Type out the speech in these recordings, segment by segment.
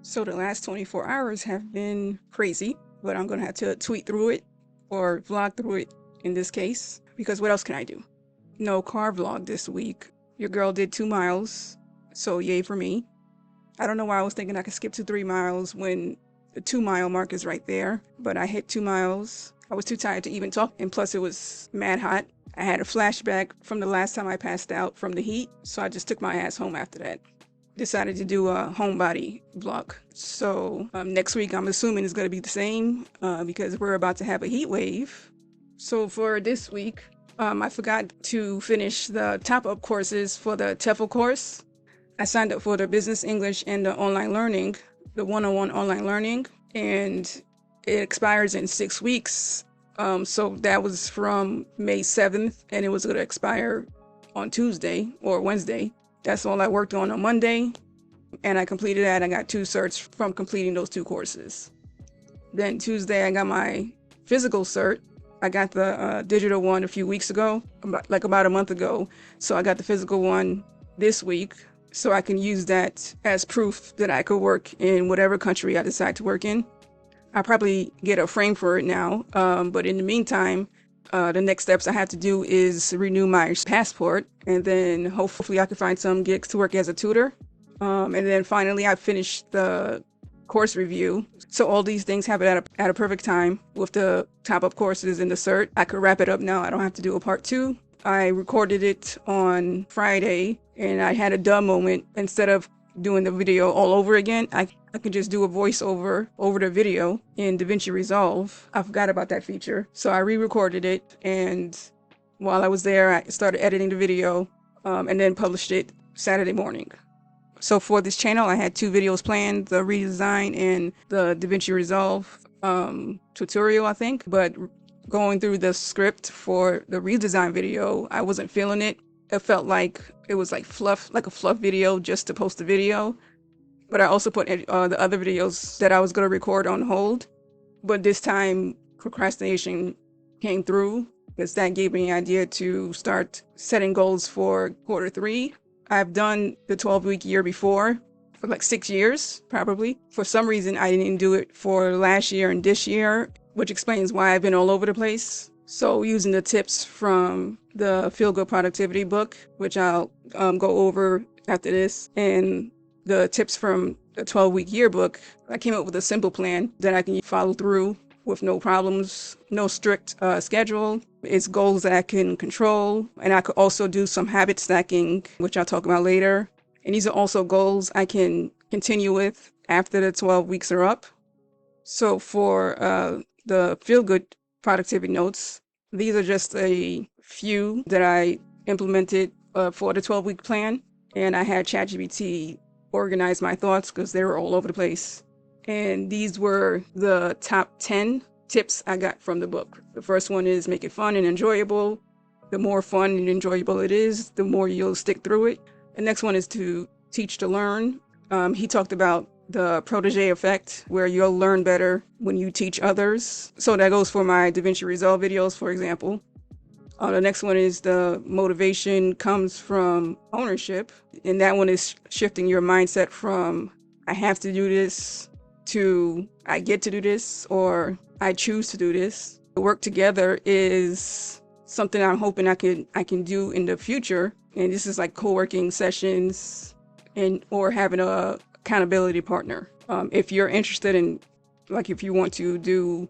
So the last 24 hours have been crazy, but I'm gonna have to tweet through it or vlog through it in this case, because what else can I do? No car vlog this week. Your girl did 2 miles, so yay for me. I don't know why I was thinking I could skip to 3 miles when the 2 mile mark is right there, but I hit 2 miles. I was too tired to even talk, and plus it was mad hot. I had a flashback from the last time I passed out from the heat, so I just took my ass home after that. Decided to do a homebody vlog. So next week I'm assuming it's going to be the same because we're about to have a heat wave. So for this week, I forgot to finish the top-up courses for the TEFL course. I signed up for the business English and the online learning, the one-on-one online learning, and it expires in 6 weeks. So that was from May 7th, and it was going to expire on Tuesday or Wednesday. That's all I worked on Monday, and I completed that. I got 2 certs from completing those 2 courses. Then Tuesday, I got my physical cert. I got the digital one a few weeks ago, about a month ago. So I got the physical one this week, so I can use that as proof that I could work in whatever country I decide to work in. I'll probably get a frame for it now, but in the meantime, the next steps I have to do is renew my passport, and then hopefully I can find some gigs to work as a tutor. And then finally I finished the course review. So all these things happen at a perfect time with the top-up courses and the cert. I could wrap it up now. I don't have to do a part 2. I recorded it on Friday, and I had a dumb moment. Instead of doing the video all over again, I could just do a voiceover over the video in DaVinci Resolve. I forgot about that feature. So I re-recorded it, and while I was there, I started editing the video and then published it Saturday morning. So for this channel, I had 2 videos planned, the redesign and the DaVinci Resolve tutorial, I think. But going through the script for the redesign video, I wasn't feeling it. It felt like it was like a fluff video just to post the video. But I also put the other videos that I was going to record on hold. But this time, procrastination came through, because that gave me an idea to start setting goals for Q3. I've done the 12-week year before for like 6 years, probably. For some reason, I didn't do it for last year and this year, which explains why I've been all over the place. So using the tips from the Feel Good Productivity book, which I'll go over after this, and the tips from the 12-week yearbook, I came up with a simple plan that I can follow through with no problems, no strict schedule. It's goals that I can control, and I could also do some habit stacking, which I'll talk about later. And these are also goals I can continue with after the 12 weeks are up. So for the Feel Good Productivity notes, these are just a few that I implemented for the 12-week plan, and I had ChatGPT organize my thoughts because they were all over the place. And these were the top 10 tips I got from the book. The first one is make it fun and enjoyable. The more fun and enjoyable it is, the more you'll stick through it. The next one is to teach to learn. He talked about the protege effect, where you'll learn better when you teach others. So that goes for my DaVinci Resolve videos, for example. The next one is the motivation comes from ownership. And that one is shifting your mindset from I have to do this to I get to do this, or I choose to do this. The work together is something I'm hoping I can do in the future. And this is like co-working sessions or having a accountability partner. If you're interested in, like, if you want to do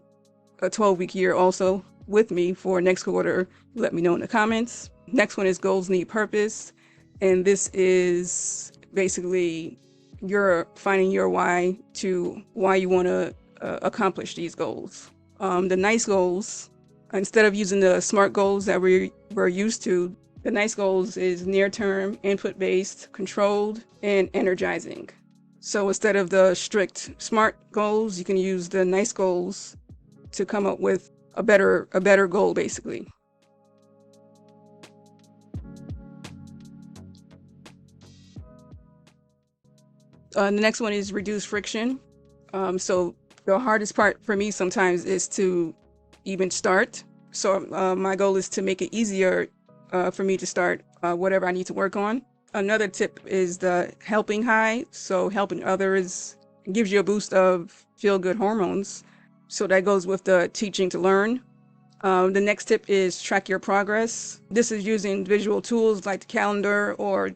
a 12-week year also with me for next quarter, let me know in the comments. Next one is goals need purpose. And this is basically you're finding your why you want to accomplish these goals. The NICE goals, instead of using the SMART goals that we're used to, the NICE goals is near-term, input-based, controlled, and energizing. So instead of the strict SMART goals, you can use the NICE goals to come up with a better goal, basically. The next one is reduce friction. So the hardest part for me sometimes is to even start. So my goal is to make it easier for me to start whatever I need to work on. Another tip is the helping high. So helping others It gives you a boost of feel-good hormones. So that goes with the teaching to learn. The next tip is track your progress. This is using visual tools like the calendar, or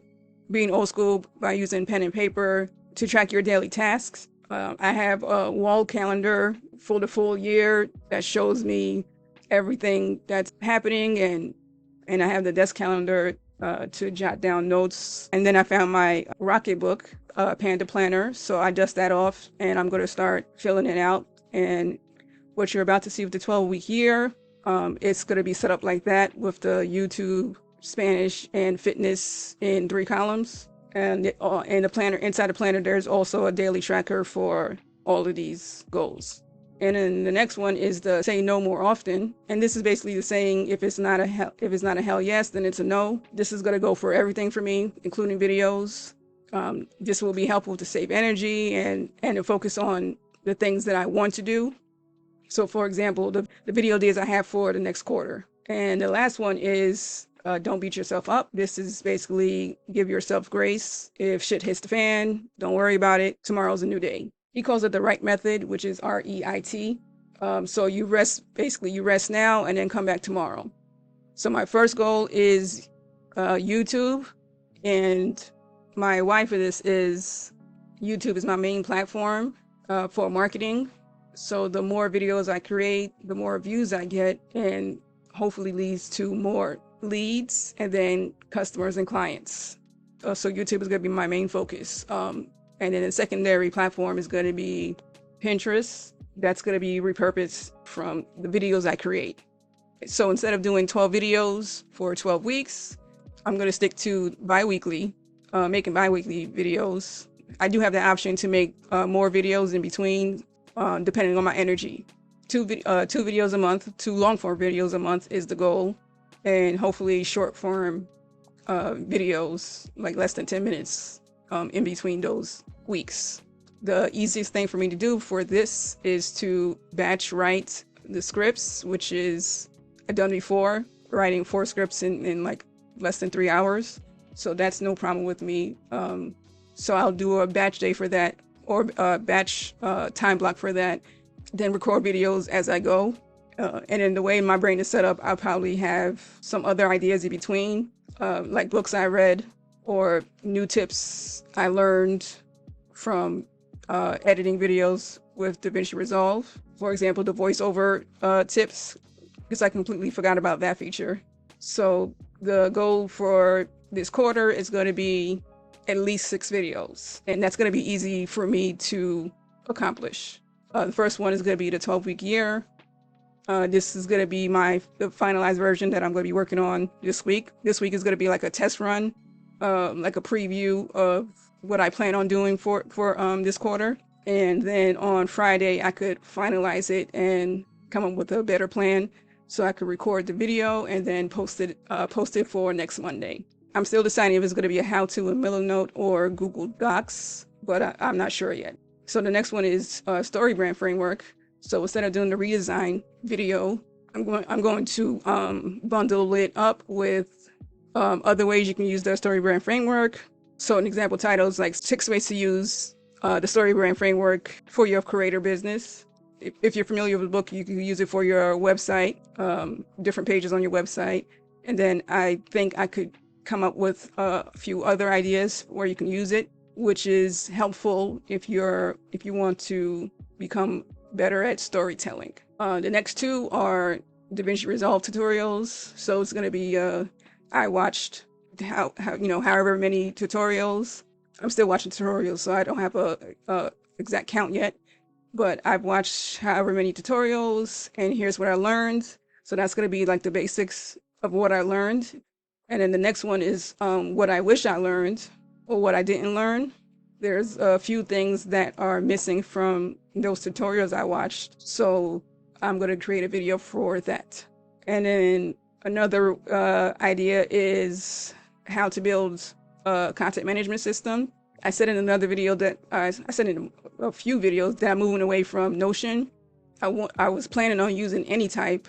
being old school by using pen and paper to track your daily tasks. I have a wall calendar for the full year that shows me everything that's happening, and I have the desk calendar to jot down notes. And then I found my Rocket book, Panda Planner, so I dust that off and I'm going to start filling it out. And what you're about to see with the 12-week year, it's going to be set up like that, with the YouTube, Spanish, and fitness in 3 columns. And in the planner, inside the planner, there's also a daily tracker for all of these goals. And then the next one is the say no more often. And this is basically the saying, if it's not a hell yes, then it's a no. This is going to go for everything for me, including videos. This will be helpful to save energy and to focus on the things that I want to do. So for example, the video ideas I have for the next quarter. And the last one is don't beat yourself up. This is basically give yourself grace. If shit hits the fan, don't worry about it. Tomorrow's a new day. He calls it the REIT method, which is REIT. So you rest now and then come back tomorrow. So my first goal is YouTube, and my why for this is YouTube is my main platform for marketing. So the more videos I create, the more views I get, and hopefully leads to more leads and then customers and clients. So YouTube is going to be my main focus. And then the secondary platform is going to be Pinterest. That's going to be repurposed from the videos I create. So instead of doing 12 videos for 12 weeks, I'm going to stick to making bi-weekly videos. I do have the option to make more videos in between, depending on my energy. 2 videos a month, 2 long-form videos a month is the goal. And hopefully short-form videos, like less than 10 minutes in between those weeks. The easiest thing for me to do for this is to batch write the scripts, which is I've done before, writing 4 scripts in like less than 3 hours. So that's no problem with me. So I'll do a batch day for that, or a batch time block for that, then record videos as I go. And in the way my brain is set up, I'll probably have some other ideas in between, like books I read or new tips I learned from editing videos with DaVinci Resolve. For example, the voiceover tips, because I completely forgot about that feature. So the goal for this quarter is going to be at least 6 videos, and that's going to be easy for me to accomplish. The first one is going to be the 12-week year. This is going to be the finalized version that I'm going to be working on this week. This week is going to be like a test run, like a preview of what I plan on doing for this quarter. And then on Friday, I could finalize it and come up with a better plan, so I could record the video and then post it for next Monday. I'm still deciding if it's going to be a how-to in Millernote or Google Docs, but I'm not sure yet. So the next one is Story Brand Framework. So instead of doing the redesign video, I'm going to bundle it up with other ways you can use the Story Brand Framework. So an example title is like 6 ways to use the Story Brand Framework for your creator business. If you're familiar with the book, you can use it for your website, different pages on your website. And then I think I could come up with a few other ideas where you can use it, which is helpful if you want to become better at storytelling. The next 2 are DaVinci Resolve tutorials. So it's going to be I watched however many tutorials. I'm still watching tutorials, so I don't have a exact count yet, but I've watched however many tutorials, and here's what I learned. So that's going to be like the basics of what I learned. And then the next one is what I wish I learned or what I didn't learn. There's a few things that are missing from those tutorials I watched, so I'm going to create a video for that. And then another idea is how to build a content management system. I said in another video that I said in a few videos that I'm moving away from Notion. I was planning on using Anytype,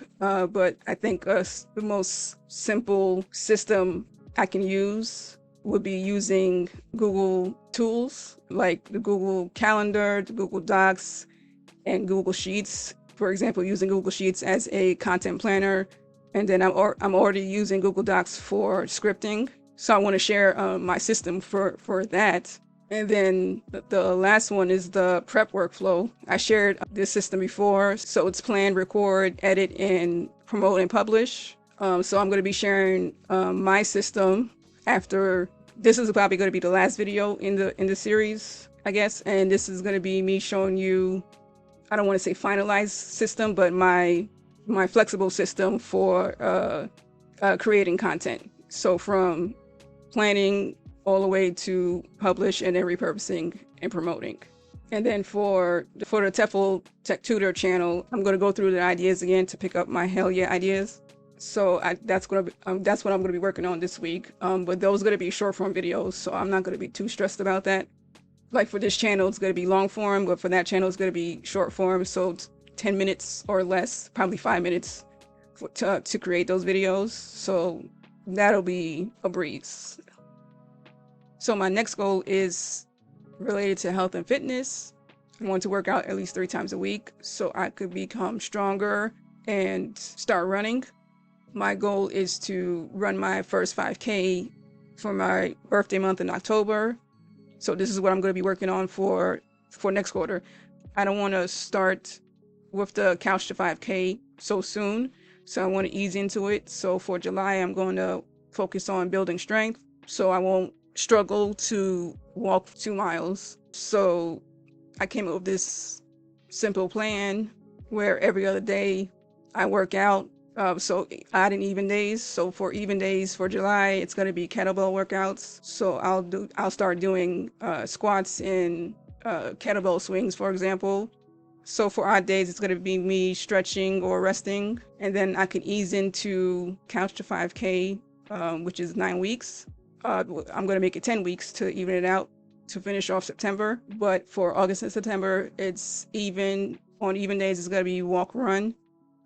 but I think the most simple system I can use would be using Google tools like the Google Calendar, the Google Docs, and Google Sheets. For example, using Google Sheets as a content planner. And then I'm already using Google Docs for scripting. So I want to share my system for that. And then the last one is the prep workflow. I shared this system before. So it's plan, record, edit, and promote and publish. So I'm going to be sharing my system after. This is probably going to be the last video in the series, I guess. And this is going to be me showing you, I don't want to say finalized system, but my flexible system for creating content. So from planning all the way to publish and then repurposing and promoting. And then for the TEFL Tech Tutor channel, I'm going to go through the ideas again to pick up my hell yeah ideas. So that's what I'm going to be working on this week. But those are going to be short form videos, so I'm not going to be too stressed about that. Like for this channel, it's going to be long form, but for that channel, it's going to be short form. So it's 10 minutes or less, probably 5 minutes to create those videos. So that'll be a breeze. So my next goal is related to health and fitness. I want to work out at least 3 times a week so I could become stronger and start running. My goal is to run my first 5K for my birthday month in October. So this is what I'm going to be working on for next quarter. I don't want to start with the couch to 5K so soon. So I want to ease into it. So for July, I'm going to focus on building strength so I won't struggle to walk 2 miles. So I came up with this simple plan where every other day I work out. So odd and even days. So for even days for July, it's going to be kettlebell workouts. So I'll start doing squats and kettlebell swings, for example. So for odd days, it's going to be me stretching or resting. And then I can ease into couch to 5K, which is 9 weeks. I'm going to make it 10 weeks to even it out to finish off September. But for August and September, it's even. On even days, it's going to be walk, run.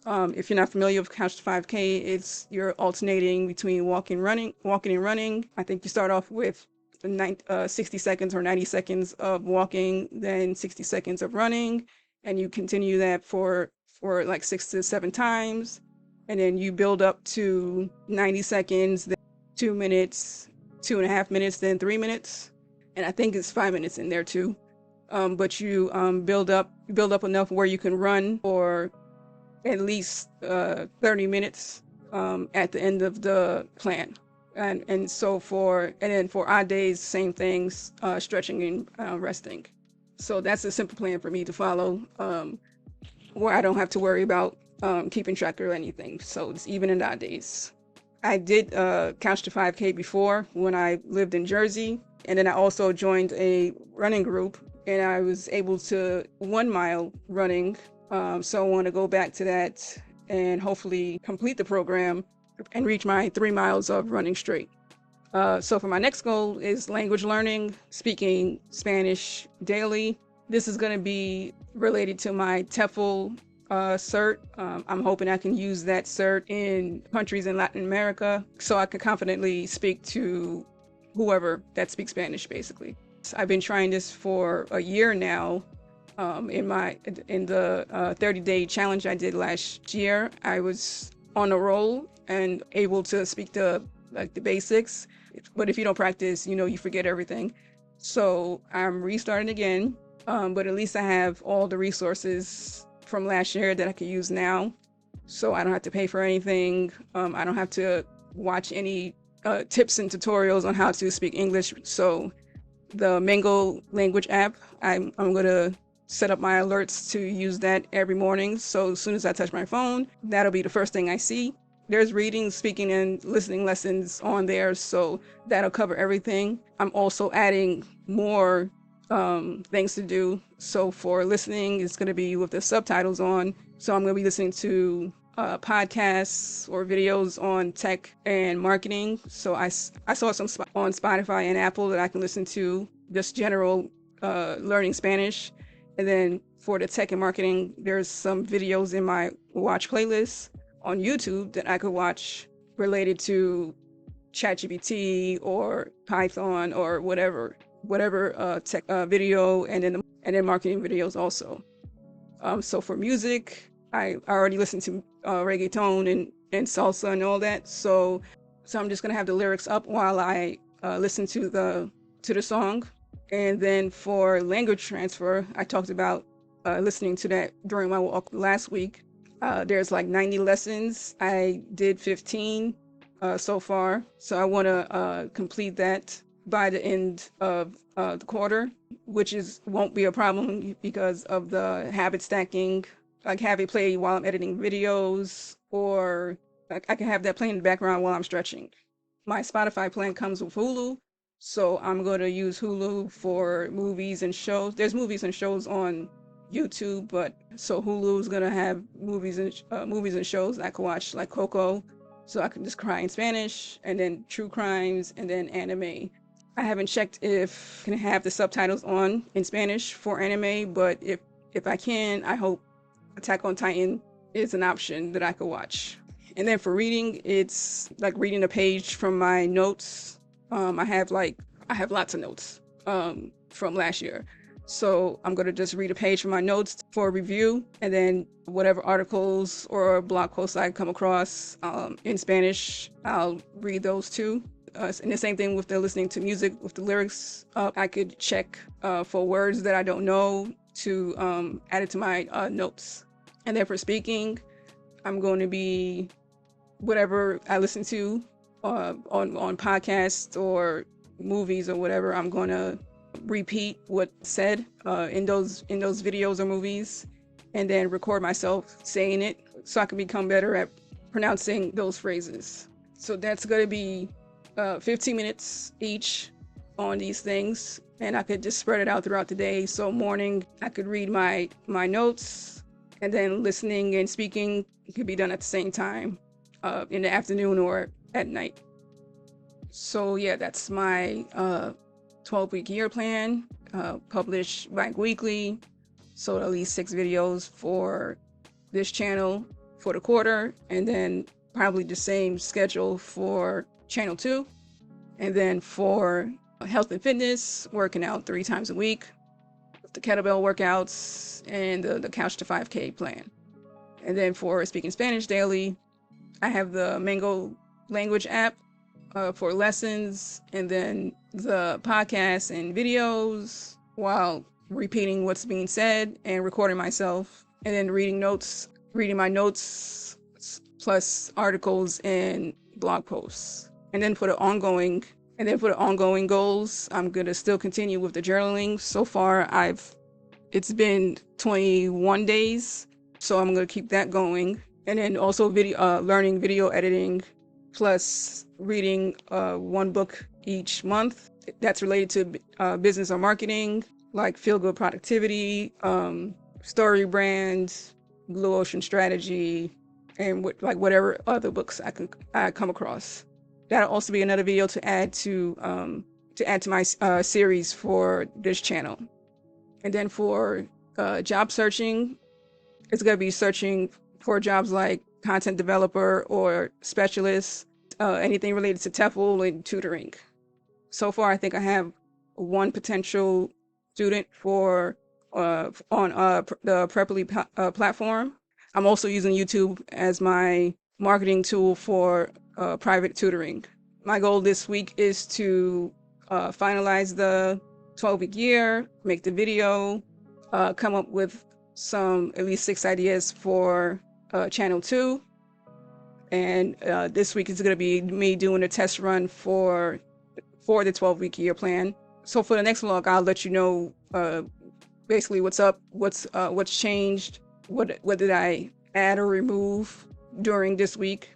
If you're not familiar with couch to 5K, you're alternating between walking and running. I think you start off with 60 seconds or 90 seconds of walking, then 60 seconds of running, and you continue that for like 6 to 7 times, and then you build up to 90 seconds, then 2 minutes, 2.5 minutes, then 3 minutes, and I think it's 5 minutes in there too. But you build up enough where you can run for at least 30 minutes at the end of the plan. And then for odd days, same things, stretching and resting. So that's a simple plan for me to follow, where I don't have to worry about keeping track or anything. So it's even and odd days. I did couch to 5K before when I lived in Jersey. And then I also joined a running group, and I was able to 1 mile running. So I want to go back to that and hopefully complete the program and reach my 3 miles of running straight. So for my next goal is language learning, speaking Spanish daily. This is going to be related to my TEFL cert. I'm hoping I can use that cert in countries in Latin America so I can confidently speak to whoever that speaks Spanish, basically. I've been trying this for a year now. In the 30-day challenge I did last year, I was on a roll and able to speak the basics. But if you don't practice, you forget everything. So I'm restarting again. But at least I have all the resources from last year that I can use now. So I don't have to pay for anything. I don't have to watch any tips and tutorials on how to speak English. So the Mango language app, I'm going to set up my alerts to use that every morning. So as soon as I touch my phone, that'll be the first thing I see. There's reading, speaking, and listening lessons on there, so that'll cover everything. I'm also adding more things to do. So for listening, it's going to be with the subtitles on. So I'm going to be listening to podcasts or videos on tech and marketing. So I saw some on Spotify and Apple that I can listen to, just general learning Spanish. And then for the tech and marketing, there's some videos in my watch playlist on YouTube that I could watch related to ChatGPT or Python or whatever tech video, and then marketing videos also. So for music, I already listened to reggaeton and salsa and all that. So I'm just gonna have the lyrics up while I listen to the song. And then for language transfer, I talked about listening to that during my walk last week. There's like 90 lessons. I did 15 so far. So I want to complete that by the end of the quarter, which won't be a problem because of the habit stacking. Like have it play while I'm editing videos, or I can have that playing in the background while I'm stretching. My Spotify plan comes with Hulu, so I'm going to use Hulu for movies and shows. There's movies and shows on YouTube, but so Hulu is going to have movies and shows I can watch, like Coco, so I can just cry in Spanish, and then true crimes, and then anime. I haven't checked if I can have the subtitles on in Spanish for anime, but if I can, I hope Attack on Titan is an option that I could watch. And then for reading, it's like reading a page from my notes. I have lots of notes from last year. So I'm going to just read a page from my notes for review, and then whatever articles or blog posts I come across in Spanish, I'll read those too. And the same thing with the listening to music with the lyrics. I could check for words that I don't know to add it to my notes. And then for speaking, I'm going to be whatever I listen to on podcasts or movies or whatever. I'm going to repeat what's said in those videos or movies, and then record myself saying it so I can become better at pronouncing those phrases. So that's going to be 15 minutes each on these things, and I could just spread it out throughout the day. So morning, I could read my notes, and then listening and speaking could be done at the same time in the afternoon or at night. So yeah, that's my 12-week year plan, published bi-weekly. So at least 6 videos for this channel for the quarter, and then probably the same schedule for channel 2. And then for health and fitness, working out 3 times a week with the kettlebell workouts and the Couch to 5K plan. And then for speaking Spanish daily, I have the Mango language app for lessons, and then the podcasts and videos while repeating what's being said and recording myself, and then reading my notes plus articles and blog posts. And then for the ongoing goals, I'm gonna still continue with the journaling. So far, it's been 21 days, so I'm gonna keep that going. And then also learning video editing, plus reading 1 book each month that's related to business or marketing, like Feel Good Productivity, Story Brand, Blue Ocean Strategy, and whatever other books I come across. That'll also be another video to add to my series for this channel. And then for job searching, it's gonna be searching for jobs like content developer or specialist, anything related to TEFL and tutoring. So far, I think I have 1 potential student for on the Preply platform. I'm also using YouTube as my marketing tool for private tutoring. My goal this week is to finalize the 12-week year, make the video, come up with at least 6 ideas for channel 2. And this week is going to be me doing a test run for the 12-week year plan. So for the next vlog, I'll let you know basically what's up, what's changed, what did I add or remove during this week.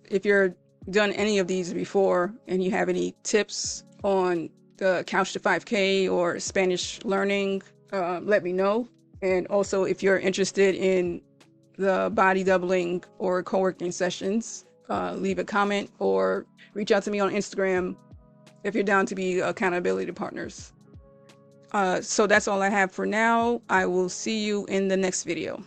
If you're done any of these before and you have any tips on the Couch to 5K or Spanish learning, let me know. And also, if you're interested in the body doubling or co-working sessions, leave a comment or reach out to me on Instagram if you're down to be accountability partners. So that's all I have for now. I will see you in the next video.